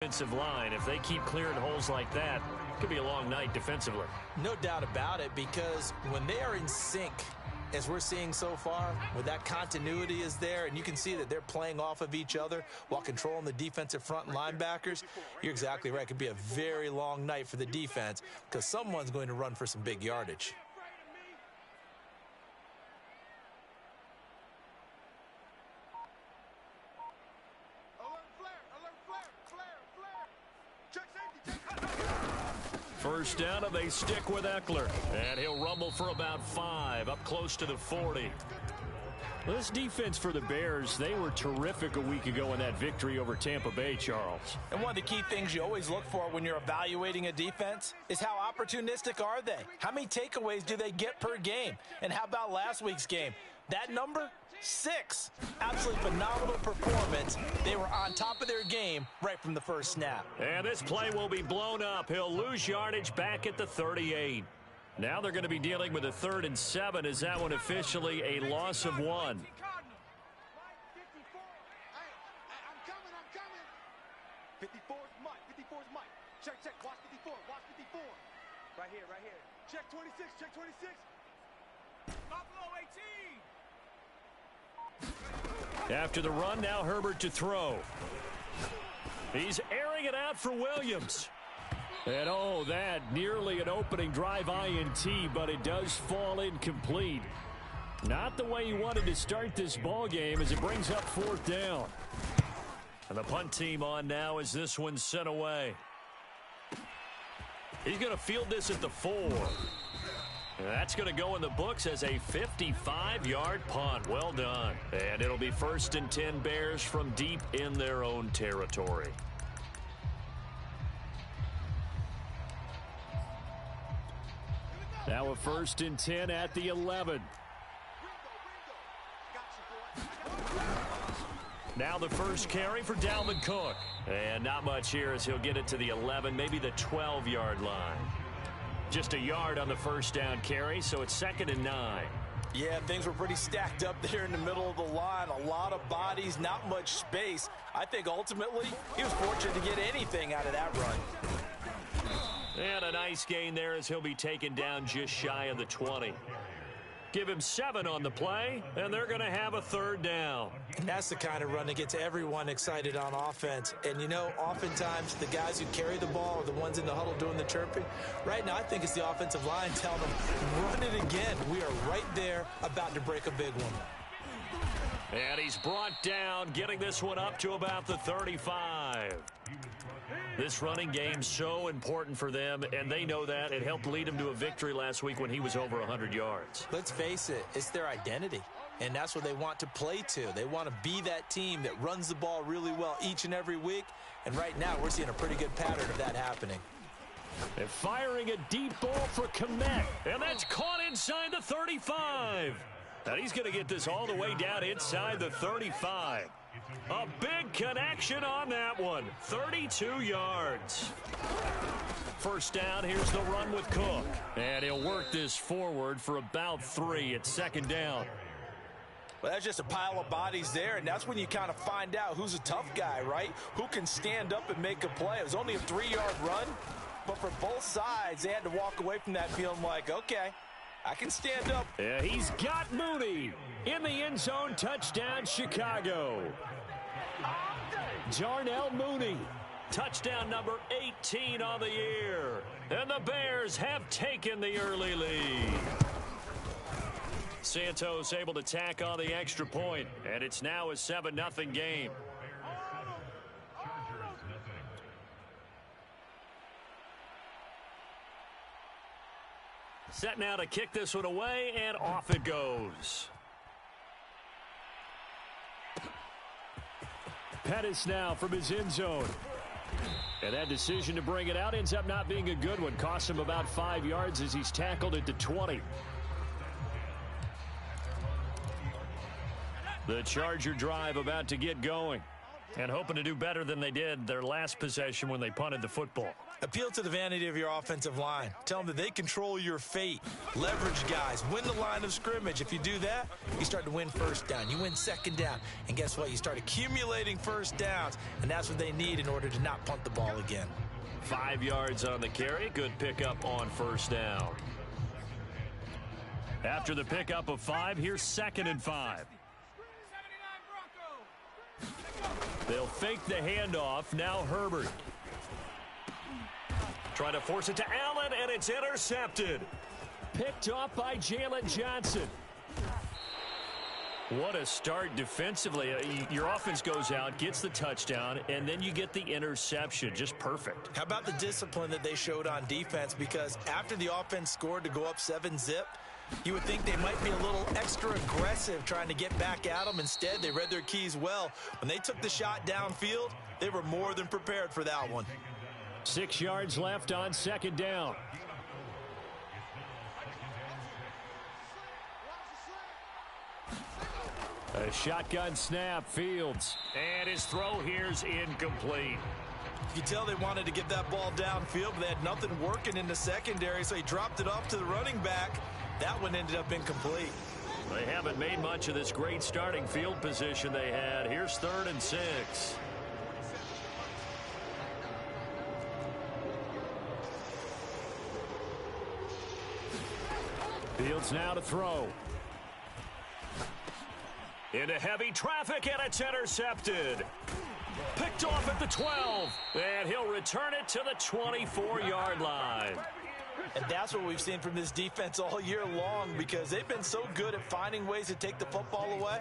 Defensive line. If they keep clearing holes like that, it could be a long night defensively. No doubt about it, because when they are in sync, as we're seeing so far, when that continuity is there and you can see that they're playing off of each other while controlling the defensive front and linebackers, you're exactly right. It could be a very long night for the defense because someone's going to run for some big yardage. First down, and they stick with Eckler. And he'll rumble for about 5, up close to the 40. This defense for the Bears, they were terrific a week ago in that victory over Tampa Bay, Charles. And one of the key things you always look for when you're evaluating a defense is how opportunistic are they? How many takeaways do they get per game? And how about last week's game? That number? 6. Absolutely phenomenal performance. They were on top of their game right from the first snap. And this play will be blown up. He'll lose yardage back at the 38. Now they're going to be dealing with a 3rd and 7. Is that one officially a loss of 1? I'm coming. Check, watch 54, watch 54. Right here. Check 26, check 26. Buffalo 18. After the run, now Herbert to throw. He's airing it out for Williams. And oh, that nearly an opening drive INT, but it does fall incomplete. Not the way he wanted to start this ball game as it brings up 4th down. And the punt team on now as this one's sent away. He's going to field this at the 4. And that's going to go in the books as a 55-yard punt. Well done. And it'll be 1st and 10 Bears from deep in their own territory. Now a 1st and 10 at the 11. Now the first carry for Dalvin Cook. And not much here as he'll get it to the 11, maybe the 12-yard line. Just a yard on the first down carry, so it's 2nd and 9. Yeah, things were pretty stacked up there in the middle of the line. A lot of bodies, not much space. I think ultimately he was fortunate to get anything out of that run. And a nice gain there as he'll be taken down just shy of the 20. Give him 7 on the play, and they're going to have a 3rd down. And that's the kind of run that gets everyone excited on offense. And, you know, oftentimes the guys who carry the ball are the ones in the huddle doing the chirping. Right now, I think it's the offensive line telling them, run it again. We are right there about to break a big one. And he's brought down, getting this one up to about the 35. This running game so important for them, and they know that. It helped lead them to a victory last week when he was over 100 yards. Let's face it, it's their identity, and that's what they want to play to. They want to be that team that runs the ball really well each and every week, and right now we're seeing a pretty good pattern of that happening. They're firing a deep ball for Kmet, and that's caught inside the 35. And he's going to get this all the way down inside the 35. A big connection on that one. 32 yards. First down, here's the run with Cook. And he'll work this forward for about 3 at 2nd down. Well, that's just a pile of bodies there, and that's when you kind of find out who's a tough guy, right? Who can stand up and make a play. It was only a 3-yard run, but for both sides, they had to walk away from that feeling like, okay, I can stand up. Yeah, he's got Mooney in the end zone. Touchdown, Chicago. Darnell Mooney. Touchdown number 18 on the year. And the Bears have taken the early lead. Santos able to tack on the extra point, and it's now a 7-0 game. Set now to kick this one away, and off it goes. Pettis now from his end zone. And that decision to bring it out ends up not being a good one. Costs him about 5 yards as he's tackled at the 20. The Charger drive about to get going. And hoping to do better than they did their last possession when they punted the football. Appeal to the vanity of your offensive line. Tell them that they control your fate. Leverage guys. Win the line of scrimmage. If you do that, you start to win first down. You win second down. And guess what? You start accumulating first downs. And that's what they need in order to not punt the ball again. 5 yards on the carry. Good pickup on first down. After the pickup of 5, here's 2nd and 5. They'll fake the handoff. Now Herbert. Trying to force it to Allen, and it's intercepted. Picked off by Jalen Johnson. What a start defensively. Your offense goes out, gets the touchdown, and then you get the interception. Just perfect. How about the discipline that they showed on defense? Because after the offense scored to go up 7-zip, you would think they might be a little extra aggressive trying to get back at them. Instead, they read their keys well. When they took the shot downfield, they were more than prepared for that one. 6 yards left on 2nd down. A shotgun snap, Fields. And his throw here's incomplete. You can tell they wanted to get that ball downfield, but they had nothing working in the secondary, so he dropped it off to the running back. That one ended up incomplete. They haven't made much of this great starting field position they had. Here's 3rd and 6. Fields now to throw. Into heavy traffic, and it's intercepted. Picked off at the 12, and he'll return it to the 24-yard line. And that's what we've seen from this defense all year long, because they've been so good at finding ways to take the football away.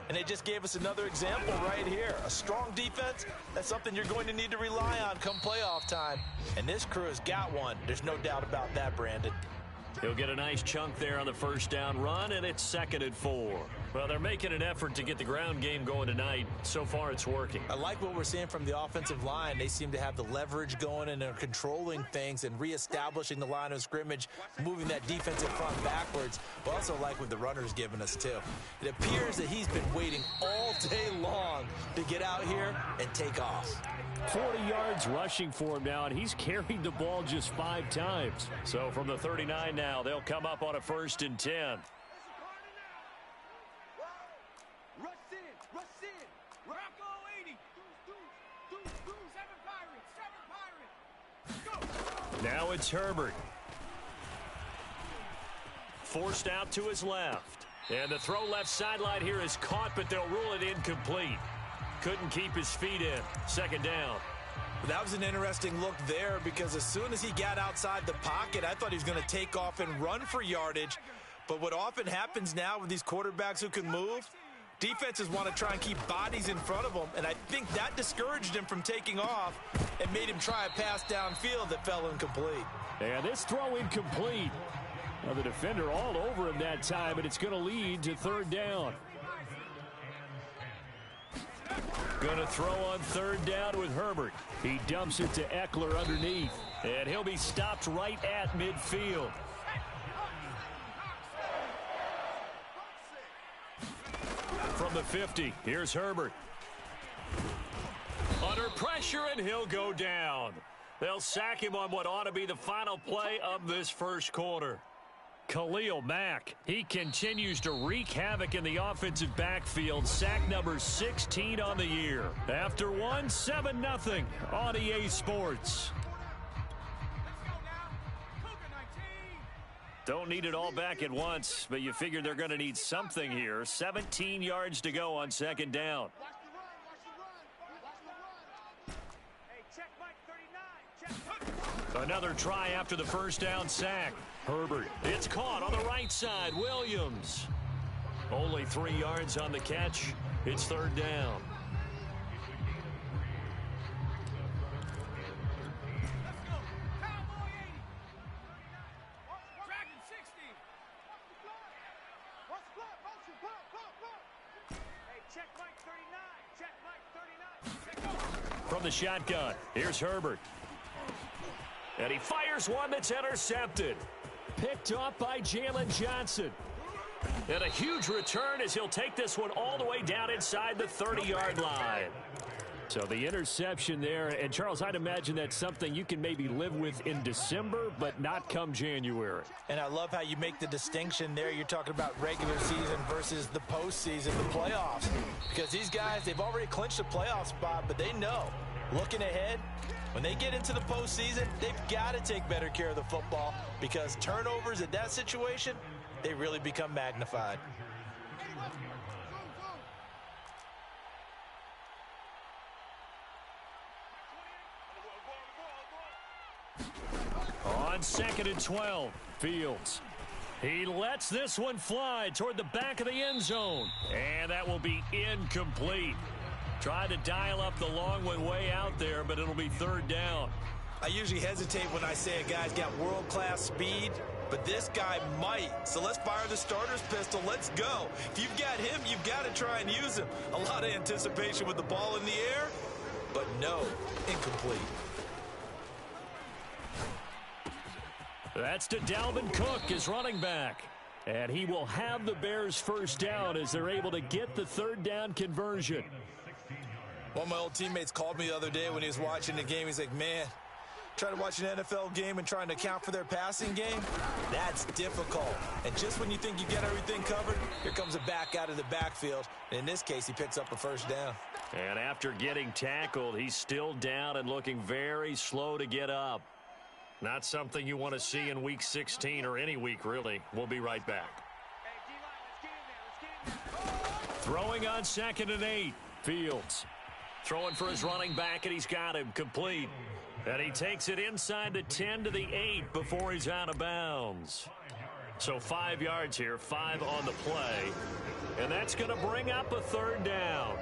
And they just gave us another example right here. A strong defense, that's something you're going to need to rely on come playoff time. And this crew has got one. There's no doubt about that, Brandon. He'll get a nice chunk there on the first down run, and it's 2nd and 4. Well, they're making an effort to get the ground game going tonight. So far, it's working. I like what we're seeing from the offensive line. They seem to have the leverage going, and they're controlling things and reestablishing the line of scrimmage, moving that defensive front backwards. But also like what the runner's given us, too. It appears that he's been waiting all day long to get out here and take off. 40 yards rushing for him now, and he's carried the ball just 5 times. So from the 39 now, they'll come up on a 1st and 10. Rush in. Rocco 80. Seven Pirates. Go. Now it's Herbert. Forced out to his left. And the throw left sideline here is caught, but they'll rule it incomplete. Couldn't keep his feet in. 2nd down. That was an interesting look there, because as soon as he got outside the pocket, I thought he was going to take off and run for yardage. But what often happens now with these quarterbacks who can move, defenses want to try and keep bodies in front of them, and I think that discouraged him from taking off and made him try a pass downfield that fell incomplete. And this throw incomplete. Well, the defender all over him that time, and it's going to lead to 3rd down. Going to throw on 3rd down with Herbert. He dumps it to Eckler underneath, and he'll be stopped right at midfield. From the 50, here's Herbert. Under pressure, and he'll go down. They'll sack him on what ought to be the final play of this first quarter. Khalil Mack, he continues to wreak havoc in the offensive backfield. Sack number 16 on the year. After one, 7-0 on EA Sports. Don't need it all back at once, but you figure they're going to need something here. 17 yards to go on 2nd down. Another try after the first down sack. Herbert, it's caught on the right side. Williams. Only 3 yards on the catch. It's 3rd down. From the shotgun, here's Herbert. And he fires one that's intercepted. Picked off by Jalen Johnson. And a huge return as he'll take this one all the way down inside the 30-yard line. So the interception there, and Charles, I'd imagine that's something you can maybe live with in December, but not come January. And I love how you make the distinction there. You're talking about regular season versus the postseason, the playoffs. Because these guys, they've already clinched a playoff spot, but they know, looking ahead, when they get into the postseason, they've got to take better care of the football because turnovers in that situation, they really become magnified. On 2nd and 12, Fields. He lets this one fly toward the back of the end zone. And that will be incomplete. Tried to dial up the long one way out there, but it'll be 3rd down. I usually hesitate when I say a guy's got world-class speed, but this guy might. So let's fire the starter's pistol. Let's go. If you've got him, you've got to try and use him. A lot of anticipation with the ball in the air, but no, incomplete. That's to Dalvin Cook, his running back. And he will have the Bears first down as they're able to get the 3rd down conversion. One of my old teammates called me the other day when he was watching the game. He's like, man, trying to watch an NFL game and trying to account for their passing game, that's difficult. And just when you think you get everything covered, here comes a back out of the backfield. In this case, he picks up a first down. And after getting tackled, he's still down and looking very slow to get up. Not something you want to see in Week 16 or any week, really. We'll be right back. Throwing on 2nd and 8, Fields. Throwing for his running back, and he's got him complete. And he takes it inside the 10 to the 8 before he's out of bounds. So 5 yards here, 5 on the play. And that's going to bring up a 3rd down.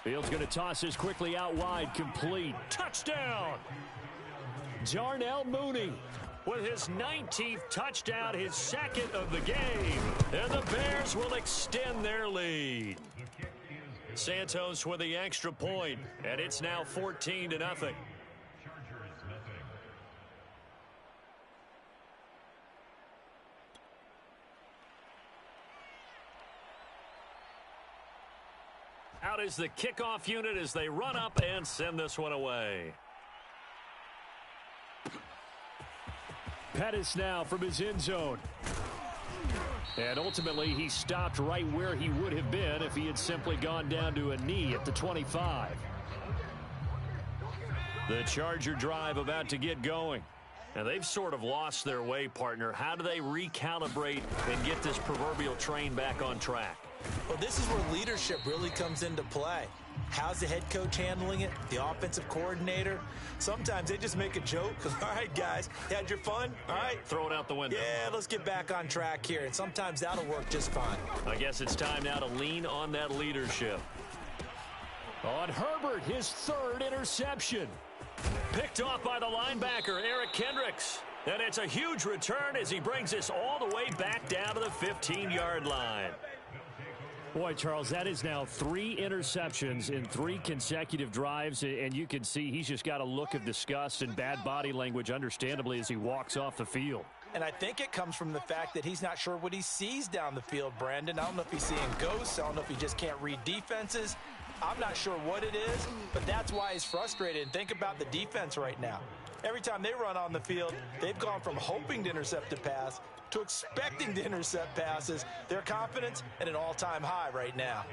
Fields going to toss this quickly out wide, complete. Touchdown! Darnell Mooney with his 19th touchdown, his 2nd of the game. And the Bears will extend their lead. Santos with the extra point, and it's now 14-0. Out is the kickoff unit as they run up and send this one away. Pettis now from his end zone. And ultimately, he stopped right where he would have been if he had simply gone down to a knee at the 25. The Charger drive about to get going. And they've sort of lost their way, partner. How do they recalibrate and get this proverbial train back on track? Well, this is where leadership really comes into play. How's the head coach handling it? The offensive coordinator? Sometimes they just make a joke. All right, guys, you had your fun? All right. Throw it out the window. Yeah, let's get back on track here. And sometimes that'll work just fine. I guess it's time now to lean on that leadership. On Herbert, his 3rd interception. Picked off by the linebacker, Eric Kendricks. And it's a huge return as he brings us all the way back down to the 15-yard line. Boy, Charles, that is now 3 interceptions in 3 consecutive drives, and you can see he's just got a look of disgust and bad body language, understandably, as he walks off the field. And I think it comes from the fact that he's not sure what he sees down the field, Brandon. I don't know if he's seeing ghosts. I don't know if he just can't read defenses. I'm not sure what it is, but that's why he's frustrated. And think about the defense right now. Every time they run on the field, they've gone from hoping to intercept a pass to expecting to intercept passes. Their confidence at an all-time high right now.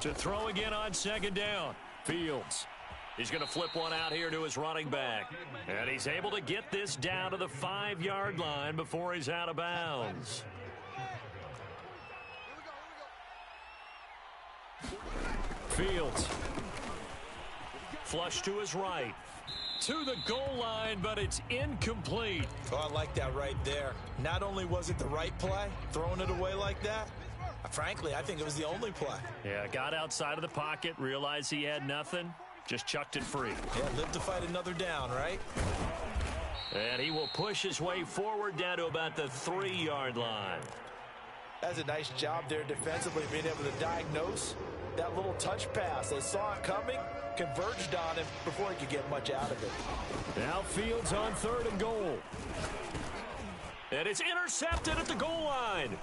To throw again on 2nd down, Fields. He's going to flip one out here to his running back. And he's able to get this down to the 5-yard line before he's out of bounds. Fields. Flush to his right. To the goal line, but it's incomplete. Oh, I like that right there. Not only was it the right play, throwing it away like that, Frankly, I think it was the only play. Yeah, got outside of the pocket, realized he had nothing, just chucked it free. Yeah, live to fight another down, right? And he will push his way forward down to about the 3-yard line. That's a nice job there defensively, being able to diagnose that little touch pass. They saw it coming, converged on him before he could get much out of it. Now Fields on 3rd and goal. And it's intercepted at the goal line.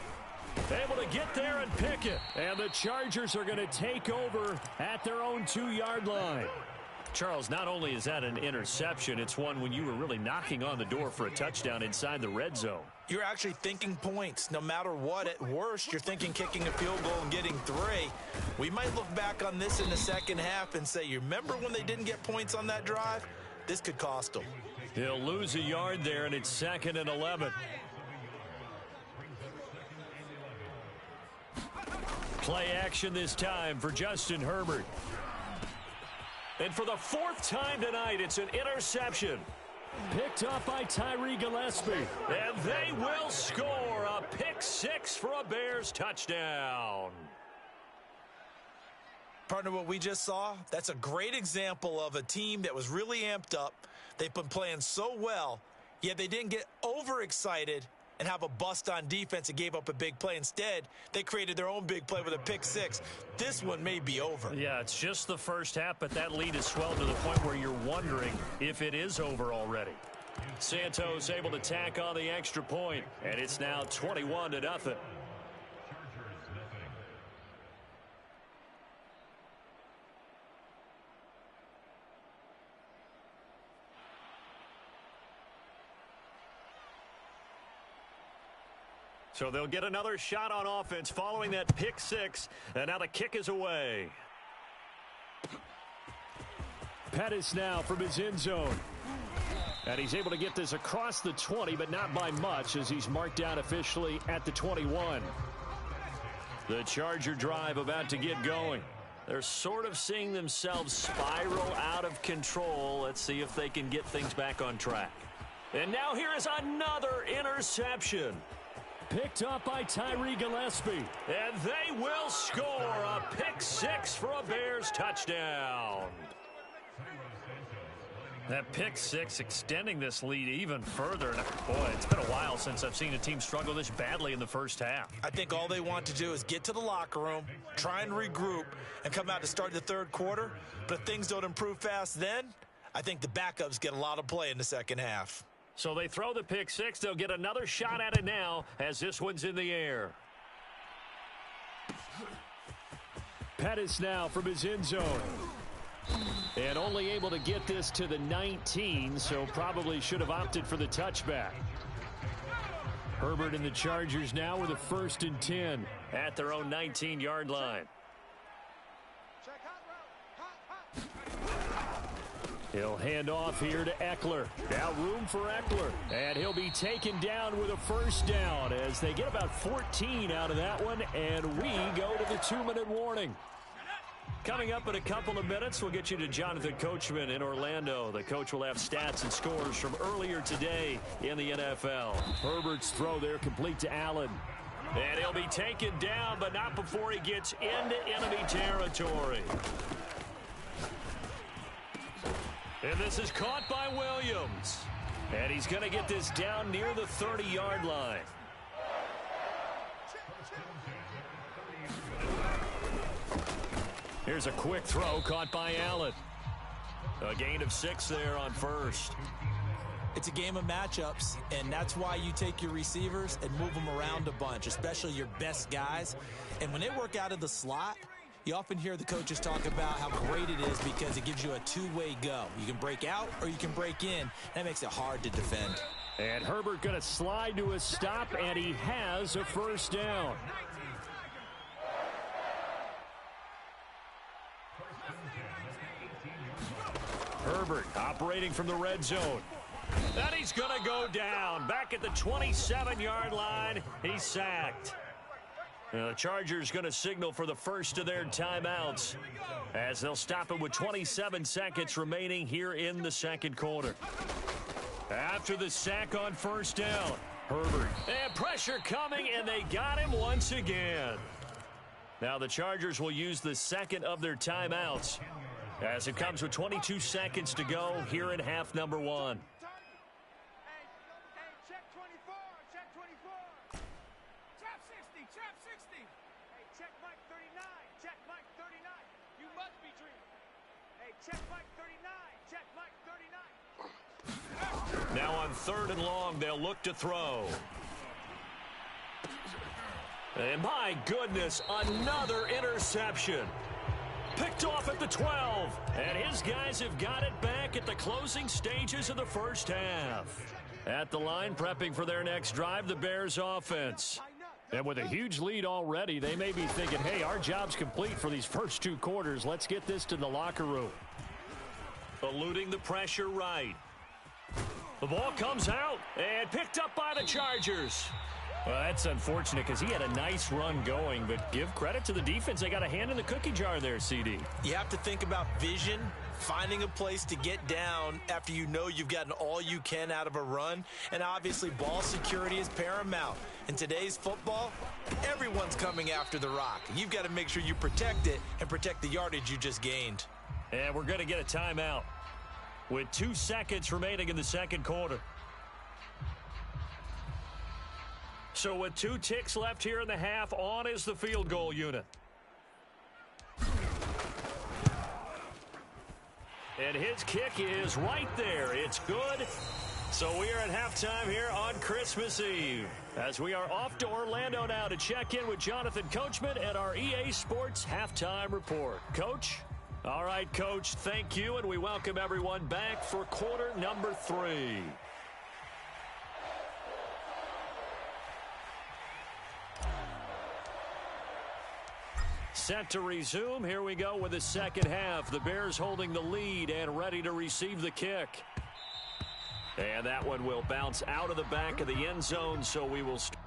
Able to get there and pick it. And the Chargers are going to take over at their own 2-yard line. Charles, not only is that an interception, it's one when you were really knocking on the door for a touchdown inside the red zone. You're actually thinking points. No matter what, at worst, you're thinking kicking a field goal and getting 3. We might look back on this in the second half and say, you remember when they didn't get points on that drive? This could cost them. He'll lose a yard there, and it's 2nd and 11. Play action this time for Justin Herbert. And for the 4th time tonight, it's an interception. Picked up by Tyree Gillespie. And they will score a pick-6 for a Bears touchdown. Partner, what we just saw, that's a great example of a team that was really amped up. They've been playing so well, yet they didn't get overexcited and have a bust on defense and gave up a big play. Instead, they created their own big play with a pick-6. This one may be over. Yeah, it's just the first half, but that lead has swelled to the point where you're wondering if it is over already. Santos able to tack on the extra point, and it's now 21-0. So they'll get another shot on offense following that pick-6, and now the kick is away. Pettis now from his end zone. And he's able to get this across the 20, but not by much, as he's marked down officially at the 21. The Charger drive about to get going. They're sort of seeing themselves spiral out of control. Let's see if they can get things back on track. And now here is another interception. Picked up by Tyree Gillespie. And they will score a pick-6 for a Bears touchdown. That pick-6 extending this lead even further. And boy, it's been a while since I've seen a team struggle this badly in the first half. I think all they want to do is get to the locker room, try and regroup, and come out to start the 3rd quarter. But if things don't improve fast then, I think the backups get a lot of play in the second half. So they throw the pick-6. They'll get another shot at it now as this one's in the air. Pettis now from his end zone. And only able to get this to the 19, so probably should have opted for the touchback. Herbert and the Chargers now with a 1st and 10 at their own 19-yard line. He'll hand off here to Eckler. Now room for Eckler. And he'll be taken down with a 1st down as they get about 14 out of that one. And we go to the 2-minute warning. Coming up in a couple of minutes, we'll get you to Jonathan Coachman in Orlando. The coach will have stats and scores from earlier today in the NFL. Herbert's throw there complete to Allen. And he'll be taken down, but not before he gets into enemy territory. And this is caught by Williams. And he's going to get this down near the 30-yard line. Here's a quick throw caught by Allen. A gain of 6 there on 1st. It's a game of matchups, and that's why you take your receivers and move them around a bunch, especially your best guys. And when they work out of the slot, you often hear the coaches talk about how great it is because it gives you a two-way go. You can break out or you can break in. That makes it hard to defend. And Herbert going to slide to a stop, and he has a 1st down. Herbert operating from the red zone. And he's going to go down. Back at the 27-yard line, he's sacked. Now the Chargers going to signal for the first of their timeouts as they'll stop it with 27 seconds remaining here in the 2nd quarter. After the sack on 1st down, Herbert. And pressure coming, and they got him once again. Now the Chargers will use the second of their timeouts as it comes with 22 seconds to go here in half number one. Hey, check 24, check 24. Trap 60, trap 60. Hey, check Mike 39, check Mike 39. You must be dreaming. Hey, check Mike 39, check Mike 39. Now on 3rd and long, they'll look to throw. And my goodness, another interception. Picked off at the 12. And his guys have got it back at the closing stages of the first half. At the line, prepping for their next drive, the Bears offense. And with a huge lead already, they may be thinking, hey, our job's complete for these first 2 quarters. Let's get this to the locker room. Eluding the pressure right. The ball comes out and picked up by the Chargers. Well, that's unfortunate because he had a nice run going, but give credit to the defense. They got a hand in the cookie jar there, CD. You have to think about vision, finding a place to get down after you know you've gotten all you can out of a run, and obviously ball security is paramount. In today's football, everyone's coming after the rock. You've got to make sure you protect it and protect the yardage you just gained. And we're going to get a timeout with 2 seconds remaining in the second quarter. So with 2 ticks left here in the half, on is the field goal unit. And his kick is right there. It's good. So we are at halftime here on Christmas Eve, as we are off to Orlando now to check in with Jonathan Coachman at our EA Sports Halftime Report. Coach? All right, Coach, thank you, and we welcome everyone back for quarter number 3. Set to resume. Here we go with the second half. The Bears holding the lead and ready to receive the kick. And that one will bounce out of the back of the end zone, so we will start.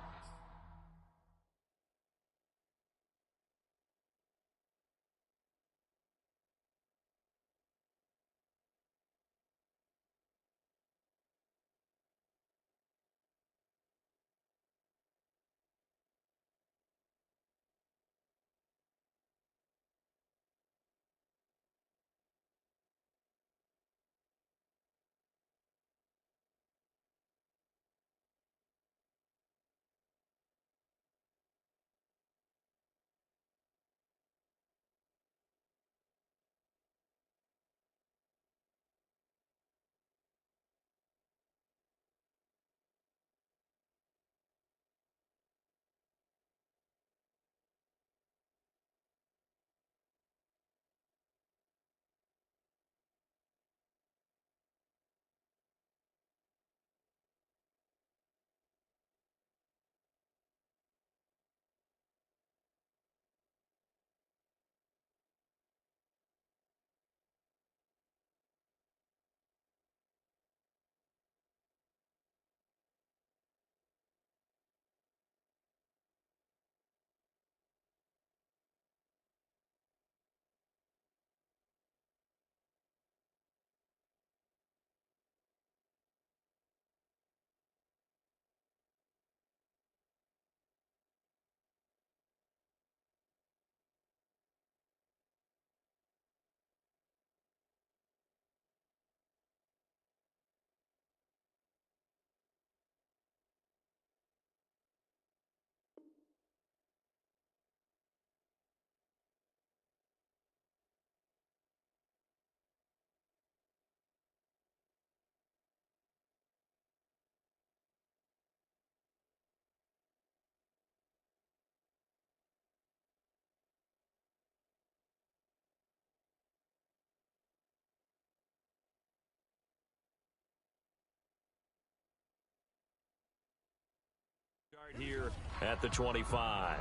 Here at the 25.